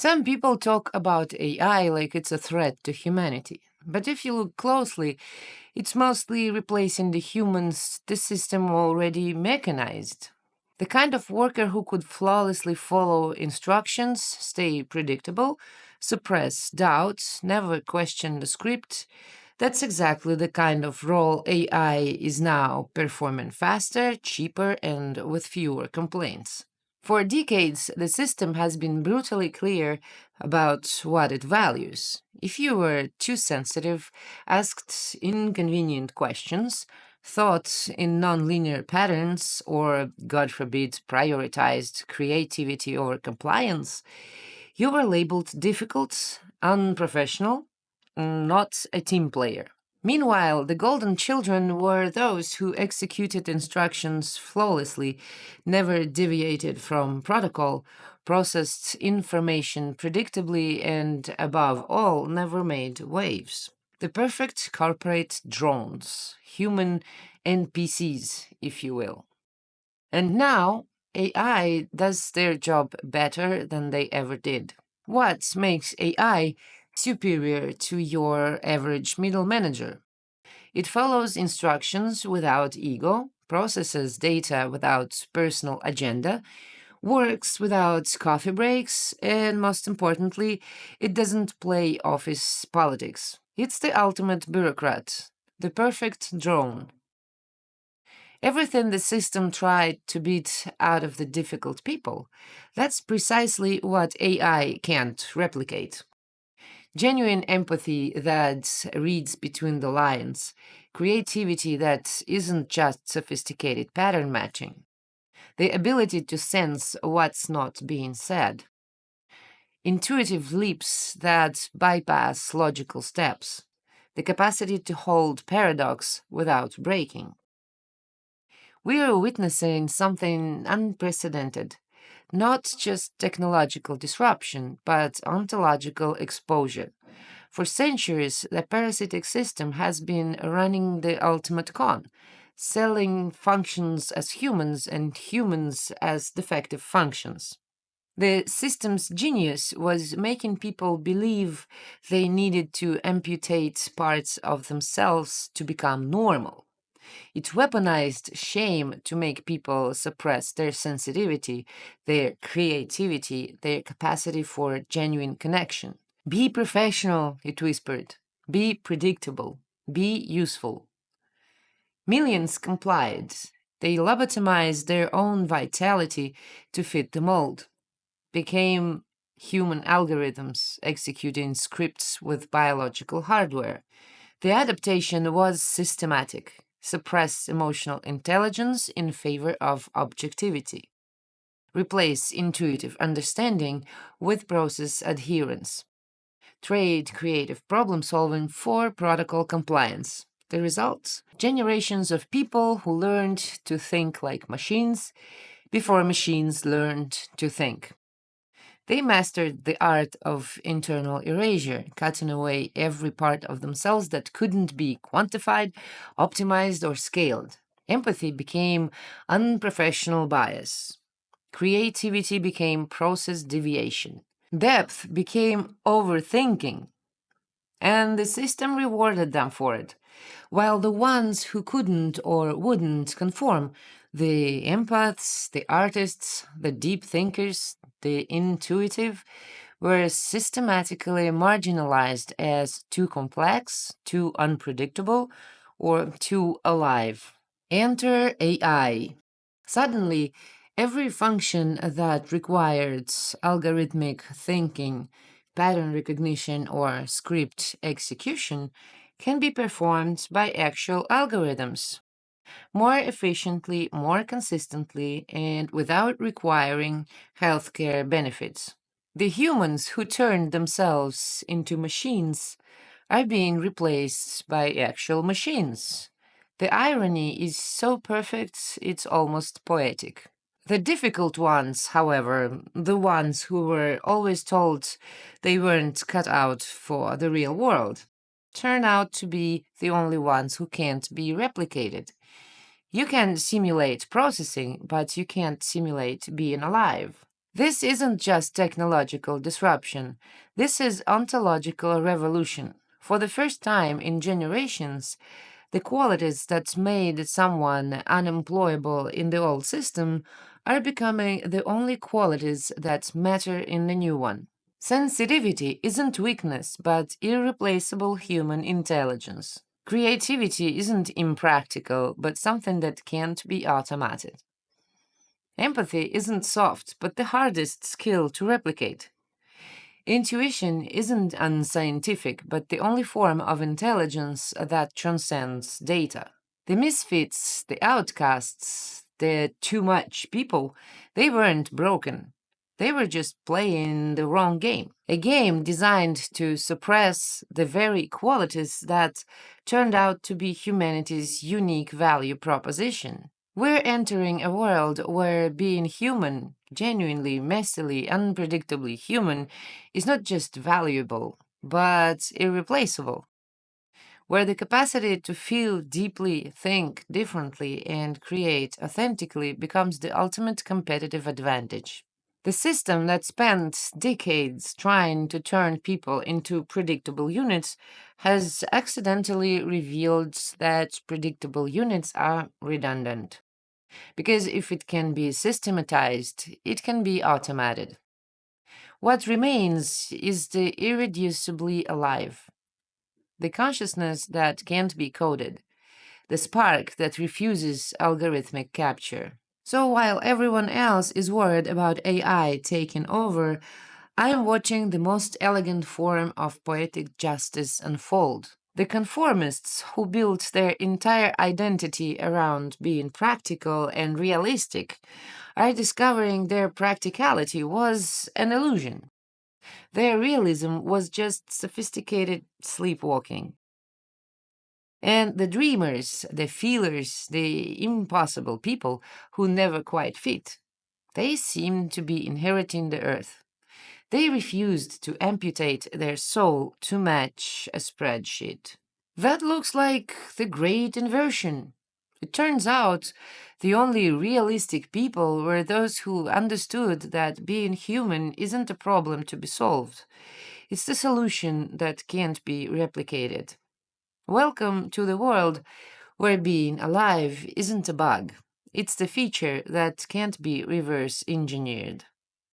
Some people talk about AI like it's a threat to humanity. But if you look closely, it's mostly replacing the humans the system already mechanized. The kind of worker who could flawlessly follow instructions, stay predictable, suppress doubts, never question the script, that's exactly the kind of role AI is now performing faster, cheaper, and with fewer complaints. For decades, the system has been brutally clear about what it values. If you were too sensitive, asked inconvenient questions, thought in nonlinear patterns, or, God forbid, prioritized creativity over compliance, you were labeled difficult, unprofessional, not a team player. Meanwhile, the golden children were those who executed instructions flawlessly, never deviated from protocol, processed information predictably, and above all, never made waves. The perfect corporate drones, human NPCs, if you will. And now, AI does their job better than they ever did. What makes AI superior to your average middle manager? It follows instructions without ego, processes data without personal agenda, works without coffee breaks, and most importantly, it doesn't play office politics. It's the ultimate bureaucrat, the perfect drone. Everything the system tried to beat out of the difficult people, that's precisely what AI can't replicate. Genuine empathy that reads between the lines, creativity that isn't just sophisticated pattern matching, the ability to sense what's not being said, intuitive leaps that bypass logical steps, the capacity to hold paradox without breaking. We are witnessing something unprecedented, not just technological disruption, but ontological exposure. For centuries, the parasitic system has been running the ultimate con, selling functions as humans and humans as defective functions. The system's genius was making people believe they needed to amputate parts of themselves to become normal. It weaponized shame to make people suppress their sensitivity, their creativity, their capacity for genuine connection. Be professional, it whispered. Be predictable. Be useful. Millions complied. They lobotomized their own vitality to fit the mold, became human algorithms executing scripts with biological hardware. The adaptation was systematic, suppress emotional intelligence in favor of objectivity, replace intuitive understanding with process adherence, trade creative problem solving for protocol compliance. The results? Generations of people who learned to think like machines before machines learned to think. They mastered the art of internal erasure, cutting away every part of themselves that couldn't be quantified, optimized, or scaled. Empathy became unprofessional bias. Creativity became process deviation. Depth became overthinking. And the system rewarded them for it. While the ones who couldn't or wouldn't conform, the empaths, the artists, the deep thinkers, the intuitive, were systematically marginalized as too complex, too unpredictable, or too alive. Enter AI. Suddenly, every function that required algorithmic thinking, pattern recognition, or script execution can be performed by actual algorithms more efficiently, more consistently, and without requiring healthcare benefits. The humans who turned themselves into machines are being replaced by actual machines. The irony is so perfect, it's almost poetic. The difficult ones, however, the ones who were always told they weren't cut out for the real world, turn out to be the only ones who can't be replicated. You can simulate processing, but you can't simulate being alive. This isn't just technological disruption, this is ontological revolution. For the first time in generations, the qualities that made someone unemployable in the old system are becoming the only qualities that matter in the new one. Sensitivity isn't weakness, but irreplaceable human intelligence. Creativity isn't impractical, but something that can't be automated. Empathy isn't soft, but the hardest skill to replicate. Intuition isn't unscientific, but the only form of intelligence that transcends data. The misfits, the outcasts, the too much people, they weren't broken. They were just playing the wrong game. A game designed to suppress the very qualities that turned out to be humanity's unique value proposition. We're entering a world where being human, genuinely, messily, unpredictably human, is not just valuable, but irreplaceable, where the capacity to feel deeply, think differently, and create authentically becomes the ultimate competitive advantage. The system that spent decades trying to turn people into predictable units has accidentally revealed that predictable units are redundant. Because if it can be systematized, it can be automated. What remains is the irreducibly alive, the consciousness that can't be coded, the spark that refuses algorithmic capture. So while everyone else is worried about AI taking over, I am watching the most elegant form of poetic justice unfold. The conformists who built their entire identity around being practical and realistic are discovering their practicality was an illusion. Their realism was just sophisticated sleepwalking. And the dreamers, the feelers, the impossible people who never quite fit, they seem to be inheriting the earth. They refused to amputate their soul to match a spreadsheet. That looks like the great inversion. It turns out the only realistic people were those who understood that being human isn't a problem to be solved. It's the solution that can't be replicated. Welcome to the world where being alive isn't a bug. It's the feature that can't be reverse engineered.